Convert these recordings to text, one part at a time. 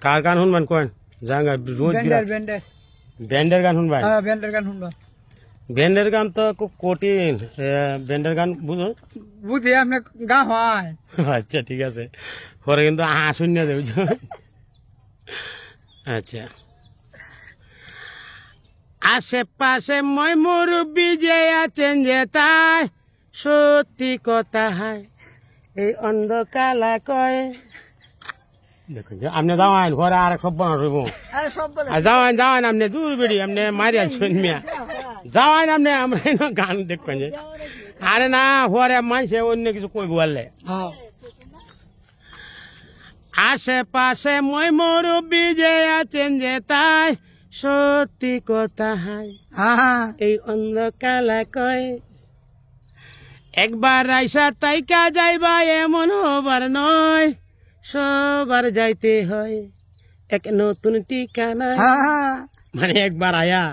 কার গান শুনবেন কোন জাঙ্গা রোজ ব্যান্ডের গান শুনবেন? হ্যাঁ ব্যান্ডের গান শুনবো। ব্যান্ডের গান তো খুব কঠিন। ব্যান্ডের গান বুঝো? বুঝি আপনি গা হয়। আচ্ছা ঠিক আছে, পরে কিন্তু শূন্য দেব। আচ্ছা, আশেপাশে মই মুরব্বী যে আছেন যে তাই সত্যি কথা হয় এই অন্ধকালা কয়। দেখুন আপনি যাওয়ান ঘরে আর সব বানাবো, যাওয়ান আপনি দূর বেড়ি আপনি মারি আছেন মিয়া, যাওয়ান আপনি আমরা গান দেখবেন যে আরে না ঘরে মানুষে অন্য কিছু কই বললে। আশেপাশে মই মুরব্বী যে আছেন যে তাই সত্যি কথা হয় এই অন্ধকালা কয়। একবার আইসা তাইকা যাইবা এমন হবার নয়, সবার যাইতে হয় এক নতুন ঠিকানা। মানে একবার আয়া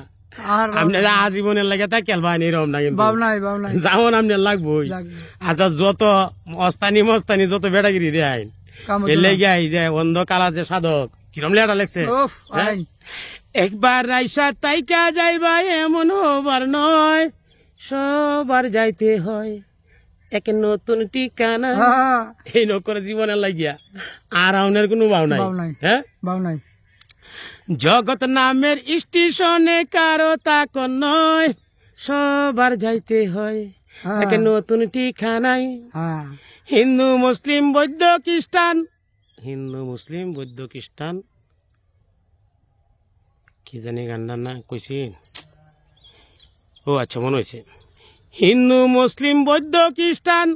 আপনি আজীবনের লাগে তাই খেলবান এরকম না, কিন্তু যেমন আপনি লাগবই। আচ্ছা যত অস্তানি মস্তানি যত বেড়াগিরি দেয় লেগে যে অন্ধ কালা যে সাধক কিরম লেটা লেগছে। একবার রাইসা তাইকা যাইবা এমন হবার নয়, সবার যাইতে হয় এক নতুন ঠিকানা। এই নকরে জীবনের লাগিয়া আর আউনের কোনো ভাও নাই। হ্যাঁ বাউ নাই। জগৎ নামের স্টেশনে কারো তাক নয়, সবার যাইতে হয় এক নতুন ঠিকানায়। হিন্দু মুসলিম বৌদ্ধ খ্রিস্টান, হিন্দু মুসলিম বৌদ্ধ খ্রিস্টান কি জানি গান্ডার না কইছি। ও আচ্ছা মনে হয়েছে, হিন্দু মুসলিম বৌদ্ধ খ্রিস্টান,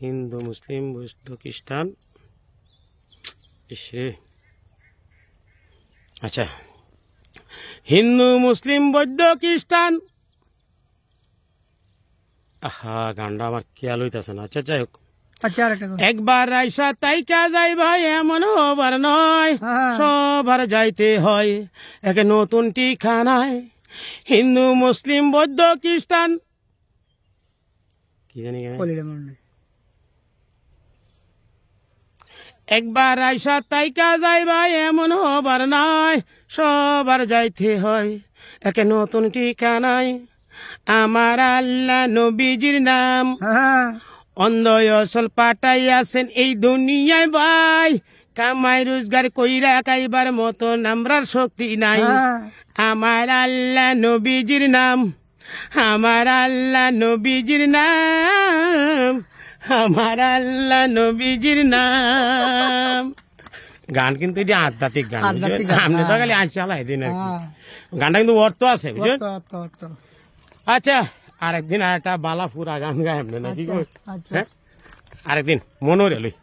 হিন্দু মুসলিম বৌদ্ধ খ্রিস্টান। আচ্ছা, হিন্দু মুসলিম বৌদ্ধ খ্রিস্টান। আহা গানটা আমার খেয়াল হইতেছে না। আচ্ছা যাই হোক, একবার আইসা তাইকা যাইবা এমন হবার নয়, সবার যাইতে হয় এক নতুন ঠিকানায়। হিন্দু মুসলিম বৌদ্ধ খ্রিস্টান কি জানি একবার আইসা তাইকা যাইবা এমন হবার নয়, সবার যাইতে হয় এক নতুন ঠিকানায়। আমার আল্লাহ নবীজির নাম অন্ধয়সল পাঠাই আছেন এই দুনিয়ায় ভাই, কামাই রোজগার কইরা খাইবার মতো নামরার শক্তি নাই। আমার আল্লাহ নবীজির নাম, আমার আল্লাহ নবীজির নাম, আমার আল্লাহ নবীজির নাম। গান কিন্তু এটি আধ্যাত্মিক গান, আপনি তো খালি আজ চালাই দিন আর কি। গানটা কিন্তু অর্থ আছে বুঝলেন। আচ্ছা আরেকদিন আর একটা বালা ফুরা গান গায় আপনি নাকি? হ্যাঁ আরেকদিন মনে রে লই।